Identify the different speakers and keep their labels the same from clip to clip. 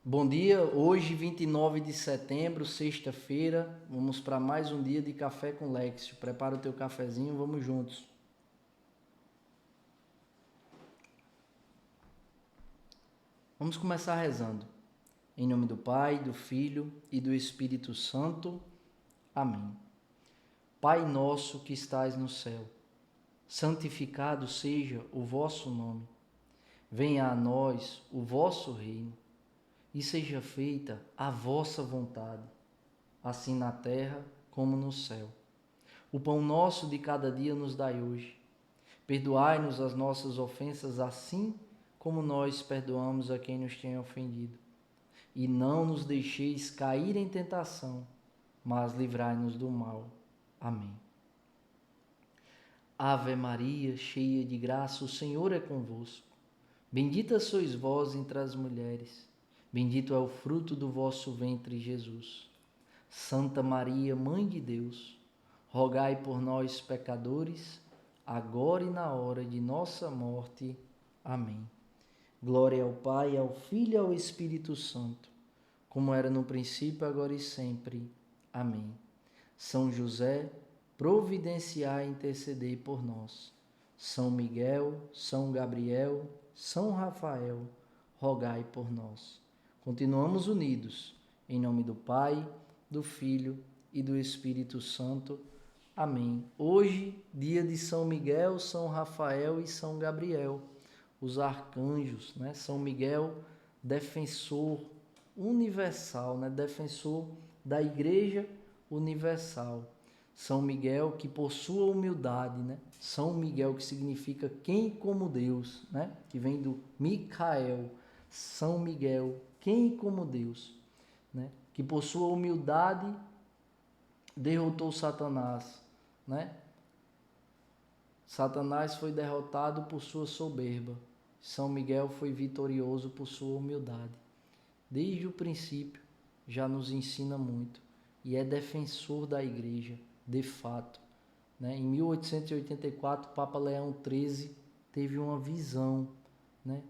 Speaker 1: Bom dia, hoje 29 de setembro, sexta-feira, vamos para mais um dia de Café com Lexio. Prepara o teu cafezinho, vamos juntos. Vamos começar rezando. Em nome do Pai, do Filho e do Espírito Santo. Amém. Pai nosso que estais no céu, santificado seja o vosso nome. Venha a nós o vosso reino e seja feita a vossa vontade, assim na terra como no céu. O pão nosso de cada dia nos dai hoje. Perdoai-nos as nossas ofensas, assim como nós perdoamos a quem nos tem ofendido. E não nos deixeis cair em tentação, mas livrai-nos do mal. Amém. Ave Maria, cheia de graça, o Senhor é convosco. Bendita sois vós entre as mulheres. Bendito é o fruto do vosso ventre, Jesus. Santa Maria, Mãe de Deus, rogai por nós, pecadores, agora e na hora de nossa morte. Amém. Glória ao Pai, ao Filho e ao Espírito Santo, como era no princípio, agora e sempre. Amém. São José, providenciai e intercedei por nós. São Miguel, São Gabriel, São Rafael, rogai por nós. Continuamos unidos, em nome do Pai, do Filho e do Espírito Santo. Amém. Hoje, dia de São Miguel, São Rafael e São Gabriel, os arcanjos, né? São Miguel, defensor universal, né? Defensor da Igreja Universal. São Miguel, que por sua humildade, né? São Miguel, que significa quem como Deus, né? Que vem do Micael. São Miguel, quem como Deus, né? Que por sua humildade derrotou Satanás, né? Satanás foi derrotado por sua soberba. São Miguel foi vitorioso por sua humildade. Desde o princípio já nos ensina muito e é defensor da igreja, de fato, né? Em 1884, Papa Leão XIII teve uma visão, né?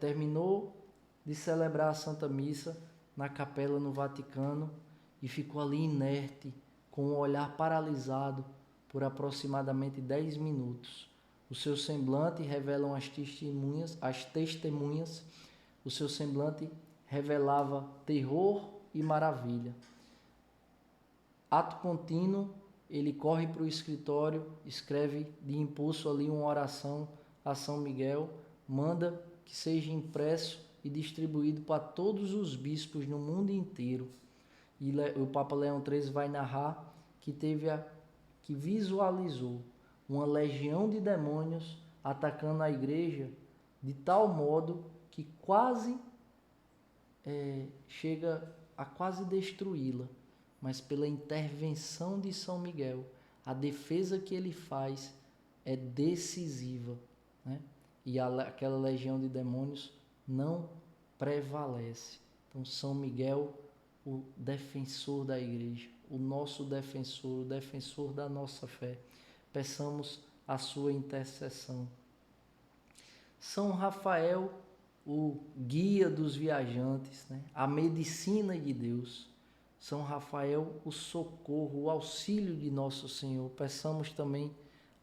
Speaker 1: Terminou de celebrar a Santa Missa na capela no Vaticano e ficou ali inerte, com o olhar paralisado por aproximadamente 10 minutos. O seu semblante revelam as testemunhas, o seu semblante revelava terror e maravilha. Ato contínuo, ele corre para o escritório, escreve de impulso ali uma oração a São Miguel, manda que seja impresso e distribuído para todos os bispos no mundo inteiro. E o Papa Leão XIII vai narrar que visualizou uma legião de demônios atacando a igreja de tal modo que quase chega a quase destruí-la, mas pela intervenção de São Miguel, a defesa que ele faz é decisiva, né? E aquela legião de demônios não prevalece. Então, São Miguel, o defensor da igreja, o nosso defensor, o defensor da nossa fé, peçamos a sua intercessão. São Rafael, o guia dos viajantes, né? A medicina de Deus. São Rafael, o socorro, o auxílio de nosso Senhor. Peçamos também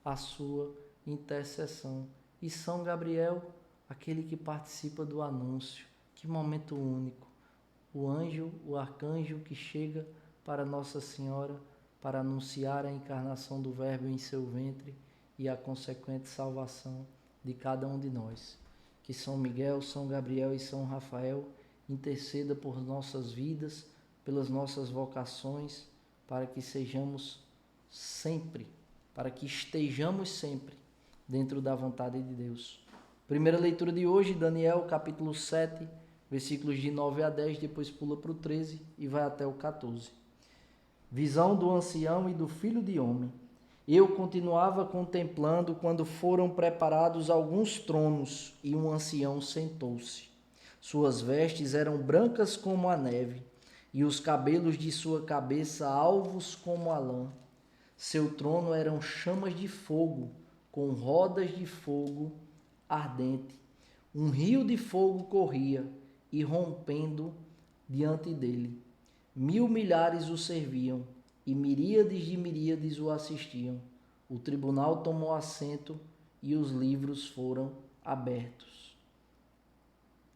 Speaker 1: a sua intercessão. E São Gabriel, aquele que participa do anúncio. Que momento único. O anjo, o arcanjo que chega para Nossa Senhora para anunciar a encarnação do Verbo em seu ventre e a consequente salvação de cada um de nós. Que São Miguel, São Gabriel e São Rafael interceda por nossas vidas, pelas nossas vocações, para que sejamos sempre, para que estejamos sempre dentro da vontade de Deus. Primeira leitura de hoje, Daniel, capítulo 7, versículos de 9 a 10, depois pula para o 13 e vai até o 14. Visão do ancião e do filho de homem. Eu continuava contemplando quando foram preparados alguns tronos e um ancião sentou-se. Suas vestes eram brancas como a neve e os cabelos de sua cabeça alvos como a lã. Seu trono eram chamas de fogo, com rodas de fogo ardente. Um rio de fogo corria e rompendo diante dele. 1000 milhares o serviam, e miríades de miríades o assistiam. O tribunal tomou assento e os livros foram abertos.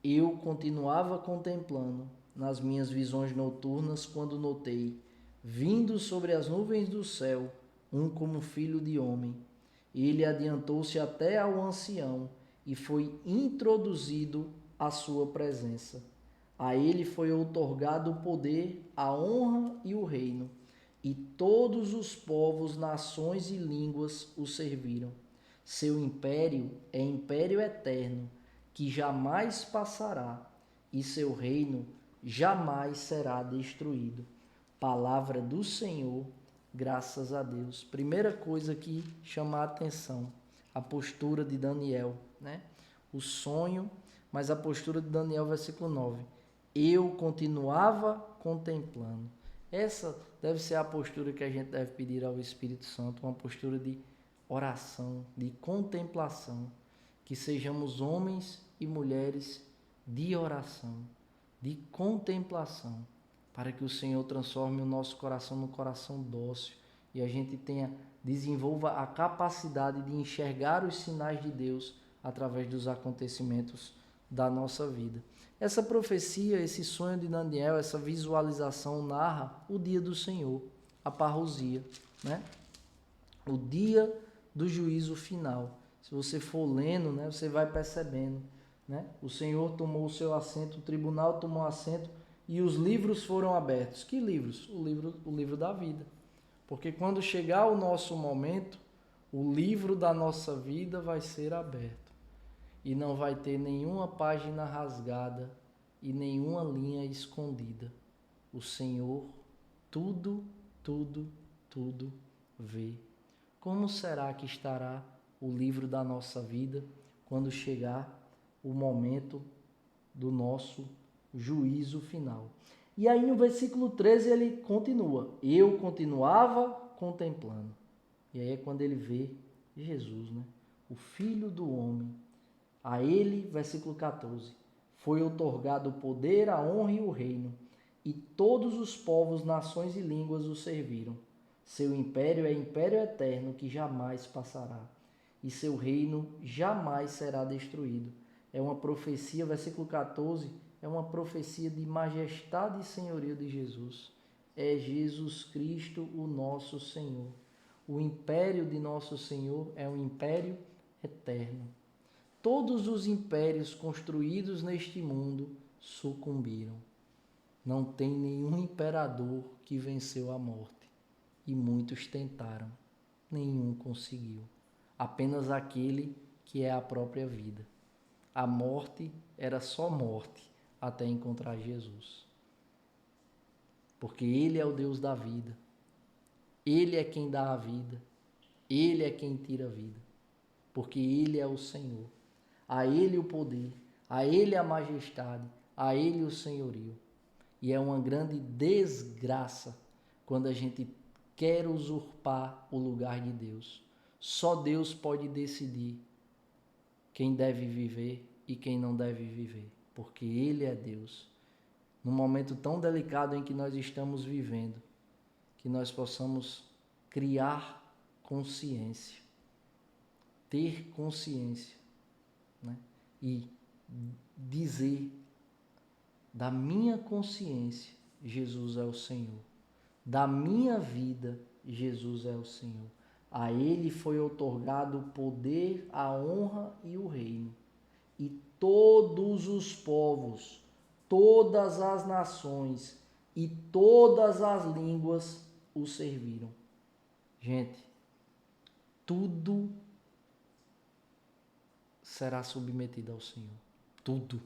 Speaker 1: Eu continuava contemplando nas minhas visões noturnas quando notei, vindo sobre as nuvens do céu, um como filho de homem. Ele adiantou-se até ao ancião e foi introduzido à sua presença. A ele foi outorgado o poder, a honra e o reino, e todos os povos, nações e línguas o serviram. Seu império é império eterno, que jamais passará, e seu reino jamais será destruído. Palavra do Senhor, graças a Deus. Primeira coisa que chama a atenção, a postura de Daniel, né? O sonho, mas a postura de Daniel, versículo 9. Eu continuava contemplando. Essa deve ser a postura que a gente deve pedir ao Espírito Santo, uma postura de oração, de contemplação, que sejamos homens e mulheres de oração, de contemplação, para que o Senhor transforme o nosso coração num coração dócil e a gente desenvolva a capacidade de enxergar os sinais de Deus através dos acontecimentos da nossa vida. Essa profecia, esse sonho de Daniel, essa visualização narra o dia do Senhor, a parousia, né? O dia do juízo final. Se você for lendo, né, você vai percebendo, né? O Senhor tomou o seu assento, o tribunal tomou assento e os livros foram abertos. Que livros? O livro da vida. Porque quando chegar o nosso momento, o livro da nossa vida vai ser aberto. E não vai ter nenhuma página rasgada e nenhuma linha escondida. O Senhor tudo vê. Como será que estará o livro da nossa vida quando chegar o momento do nosso juízo final? E aí no versículo 13 ele continua. Eu continuava contemplando. E aí é quando ele vê Jesus, né? O Filho do Homem. A ele, versículo 14, foi outorgado o poder, a honra e o reino, e todos os povos, nações e línguas o serviram. Seu império é império eterno que jamais passará, e seu reino jamais será destruído. É uma profecia, versículo 14, é uma profecia de majestade e senhorio de Jesus. É Jesus Cristo, o nosso Senhor. O império de nosso Senhor é um império eterno. Todos os impérios construídos neste mundo sucumbiram. Não tem nenhum imperador que venceu a morte. E muitos tentaram. Nenhum conseguiu. Apenas aquele que é a própria vida. A morte era só morte até encontrar Jesus. Porque Ele é o Deus da vida. Ele é quem dá a vida. Ele é quem tira a vida. Porque Ele é o Senhor. A Ele o poder, a Ele a majestade, a Ele o senhorio. E é uma grande desgraça quando a gente quer usurpar o lugar de Deus. Só Deus pode decidir quem deve viver e quem não deve viver, porque Ele é Deus. Num momento tão delicado em que nós estamos vivendo, que nós possamos criar consciência, ter consciência, né? E dizer da minha consciência, Jesus é o Senhor. Da minha vida, Jesus é o Senhor. A Ele foi outorgado o poder, a honra e o reino. E todos os povos, todas as nações e todas as línguas o serviram. Gente, tudo será submetido ao Senhor. Tudo.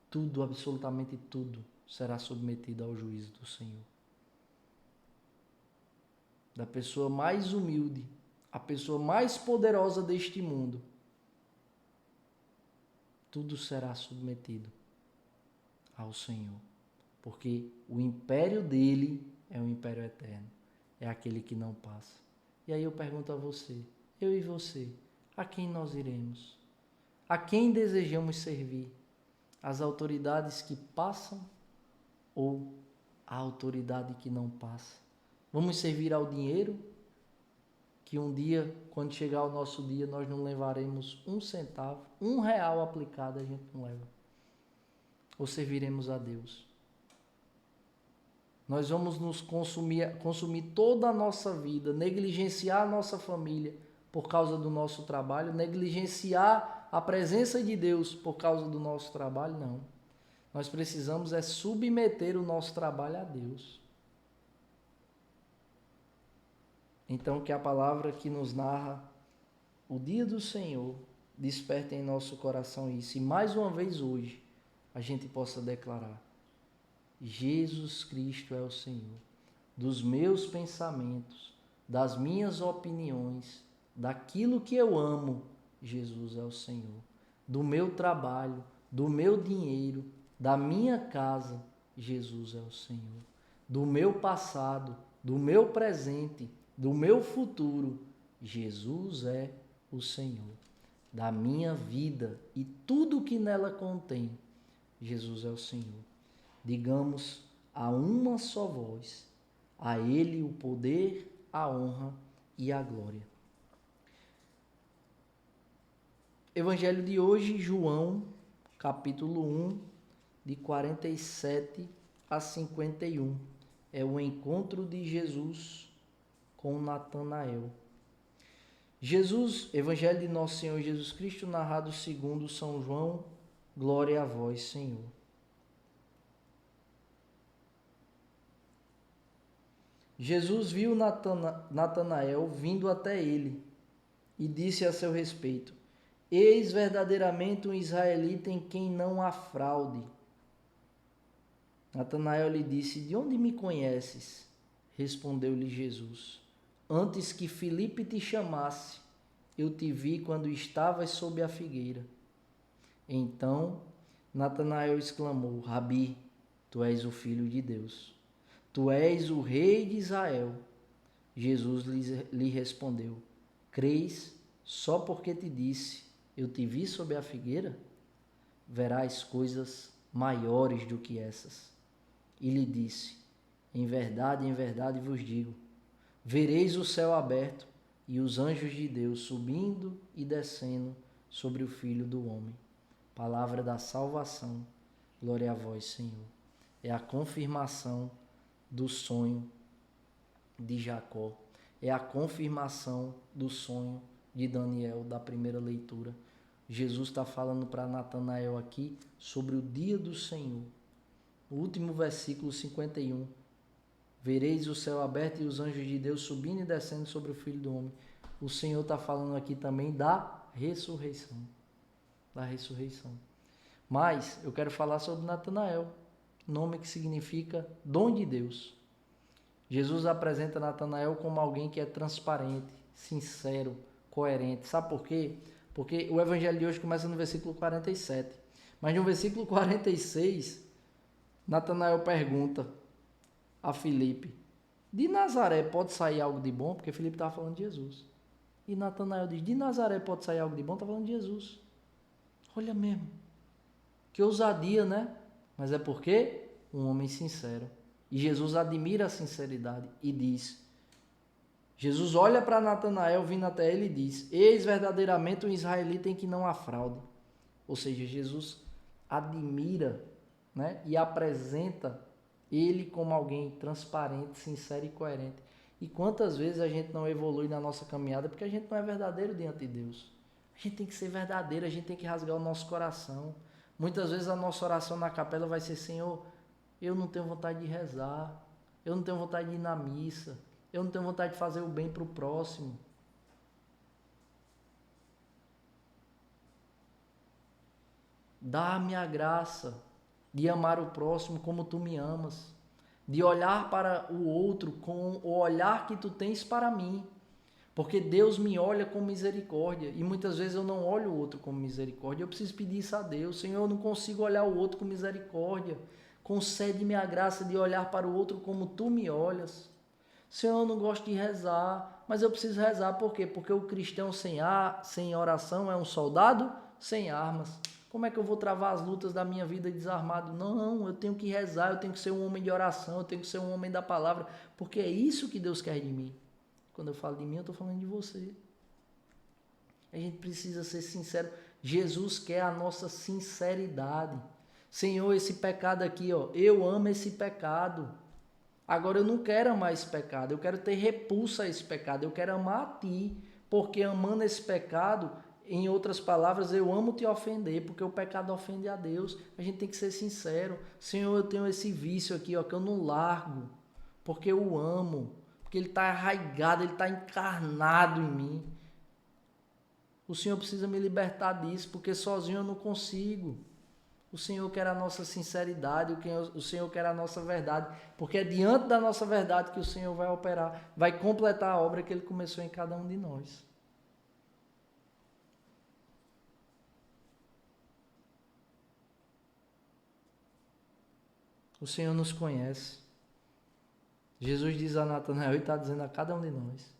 Speaker 1: Tudo, absolutamente tudo, será submetido ao juízo do Senhor. Da pessoa mais humilde, a pessoa mais poderosa deste mundo, tudo será submetido ao Senhor. Porque o império dele é um império eterno. É aquele que não passa. E aí eu pergunto a você, eu e você, a quem nós iremos? A quem desejamos servir? As autoridades que passam ou a autoridade que não passa? Vamos servir ao dinheiro, que um dia, quando chegar o nosso dia, nós não levaremos um centavo, R$ 1 aplicado a gente não leva. Ou serviremos a Deus? Nós vamos nos consumir toda a nossa vida, negligenciar a nossa família por causa do nosso trabalho, negligenciar a presença de Deus por causa do nosso trabalho? Não. Nós precisamos submeter o nosso trabalho a Deus. Então, que a palavra que nos narra o dia do Senhor desperte em nosso coração isso. E mais uma vez hoje, a gente possa declarar: Jesus Cristo é o Senhor. Dos meus pensamentos, das minhas opiniões, daquilo que eu amo, Jesus é o Senhor. Do meu trabalho, do meu dinheiro, da minha casa, Jesus é o Senhor. Do meu passado, do meu presente, do meu futuro, Jesus é o Senhor. Da minha vida e tudo que nela contém, Jesus é o Senhor. Digamos a uma só voz: a Ele o poder, a honra e a glória. Evangelho de hoje, João, capítulo 1, de 47 a 51. É o encontro de Jesus com Natanael. Jesus, Evangelho de Nosso Senhor Jesus Cristo, narrado segundo São João. Glória a vós, Senhor. Jesus viu Natanael vindo até ele e disse a seu respeito: Eis verdadeiramente um israelita em quem não há fraude. Natanael lhe disse: De onde me conheces? Respondeu-lhe Jesus: Antes que Filipe te chamasse, eu te vi quando estavas sob a figueira. Então Natanael exclamou: Rabi, tu és o Filho de Deus. Tu és o Rei de Israel. Jesus lhe respondeu: Crês só porque te disse, eu te vi sob a figueira? Verás coisas maiores do que essas. E lhe disse: em verdade vos digo, vereis o céu aberto e os anjos de Deus subindo e descendo sobre o Filho do Homem. Palavra da salvação. Glória a vós, Senhor. É a confirmação do sonho de Jacó. É a confirmação do sonho de Daniel, da primeira leitura. Jesus está falando para Natanael aqui sobre o dia do Senhor. O último versículo 51. Vereis o céu aberto e os anjos de Deus subindo e descendo sobre o Filho do Homem. O Senhor está falando aqui também da ressurreição. Da ressurreição. Mas eu quero falar sobre Natanael, nome que significa dom de Deus. Jesus apresenta Natanael como alguém que é transparente, sincero, coerente. Sabe por quê? Porque o evangelho de hoje começa no versículo 47. Mas no versículo 46, Natanael pergunta a Filipe: de Nazaré pode sair algo de bom? Porque Filipe estava falando de Jesus. E Natanael diz: de Nazaré pode sair algo de bom? Está falando de Jesus. Olha mesmo. Que ousadia, né? Mas é porque um homem sincero. E Jesus admira a sinceridade e diz: Jesus olha para Natanael vindo até ele e diz: eis verdadeiramente um israelita em que não há fraude. Ou seja, Jesus admira, né, e apresenta ele como alguém transparente, sincero e coerente. E quantas vezes a gente não evolui na nossa caminhada porque a gente não é verdadeiro diante de Deus. A gente tem que ser verdadeiro, a gente tem que rasgar o nosso coração. Muitas vezes a nossa oração na capela vai ser: Senhor, eu não tenho vontade de rezar, eu não tenho vontade de ir na missa, eu não tenho vontade de fazer o bem para o próximo. Dá-me a graça de amar o próximo como tu me amas, de olhar para o outro com o olhar que tu tens para mim, porque Deus me olha com misericórdia e muitas vezes eu não olho o outro com misericórdia. Eu preciso pedir isso a Deus: Senhor, eu não consigo olhar o outro com misericórdia, concede-me a graça de olhar para o outro como tu me olhas. Senhor, eu não gosto de rezar, mas eu preciso rezar. Por quê? Porque o cristão sem oração é um soldado sem armas. Como é que eu vou travar as lutas da minha vida desarmado? Não, eu tenho que rezar, eu tenho que ser um homem de oração, eu tenho que ser um homem da palavra, porque é isso que Deus quer de mim. Quando eu falo de mim, eu estou falando de você. A gente precisa ser sincero. Jesus quer a nossa sinceridade. Senhor, esse pecado aqui, ó, eu amo esse pecado. Agora eu não quero amar esse pecado, eu quero ter repulsa a esse pecado, eu quero amar a ti, porque amando esse pecado, em outras palavras, eu amo te ofender, porque o pecado ofende a Deus. A gente tem que ser sincero. Senhor, eu tenho esse vício aqui, ó, que eu não largo, porque eu o amo, porque ele está arraigado, ele está encarnado em mim. O Senhor precisa me libertar disso, porque sozinho eu não consigo. O Senhor quer a nossa sinceridade, o Senhor quer a nossa verdade, porque é diante da nossa verdade que o Senhor vai operar, vai completar a obra que Ele começou em cada um de nós. O Senhor nos conhece. Jesus diz a Natanael e está dizendo a cada um de nós: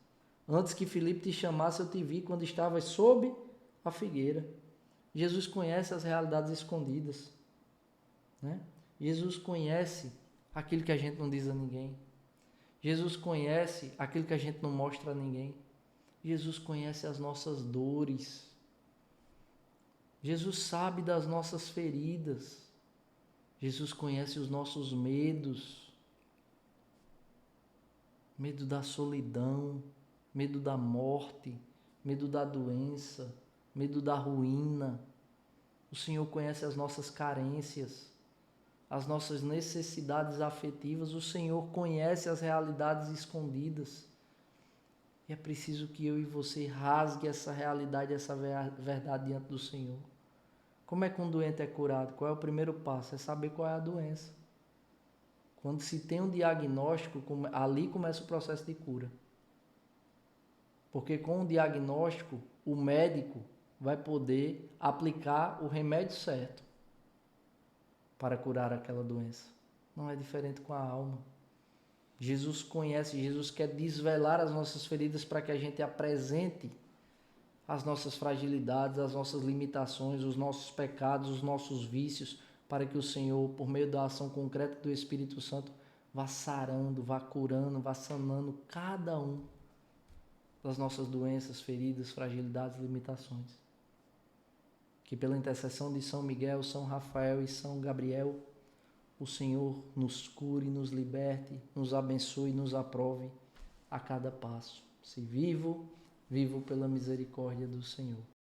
Speaker 1: antes que Filipe te chamasse, eu te vi quando estavas sob a figueira. Jesus conhece as realidades escondidas, né? Jesus conhece aquilo que a gente não diz a ninguém. Jesus conhece aquilo que a gente não mostra a ninguém. Jesus conhece as nossas dores. Jesus sabe das nossas feridas. Jesus conhece os nossos medos. Medo da solidão, medo da morte, medo da doença, medo da ruína. O Senhor conhece as nossas carências, as nossas necessidades afetivas. O Senhor conhece as realidades escondidas. E é preciso que eu e você rasgue essa realidade, essa verdade diante do Senhor. Como é que um doente é curado? Qual é o primeiro passo? É saber qual é a doença. Quando se tem um diagnóstico, ali começa o processo de cura. Porque com o diagnóstico, o médico vai poder aplicar o remédio certo para curar aquela doença. Não é diferente com a alma. Jesus conhece, Jesus quer desvelar as nossas feridas para que a gente apresente as nossas fragilidades, as nossas limitações, os nossos pecados, os nossos vícios, para que o Senhor, por meio da ação concreta do Espírito Santo, vá sarando, vá curando, vá sanando cada um das nossas doenças, feridas, fragilidades, limitações. Que pela intercessão de São Miguel, São Rafael e São Gabriel, o Senhor nos cure, nos liberte, nos abençoe e nos aprove a cada passo. Se vivo, vivo pela misericórdia do Senhor.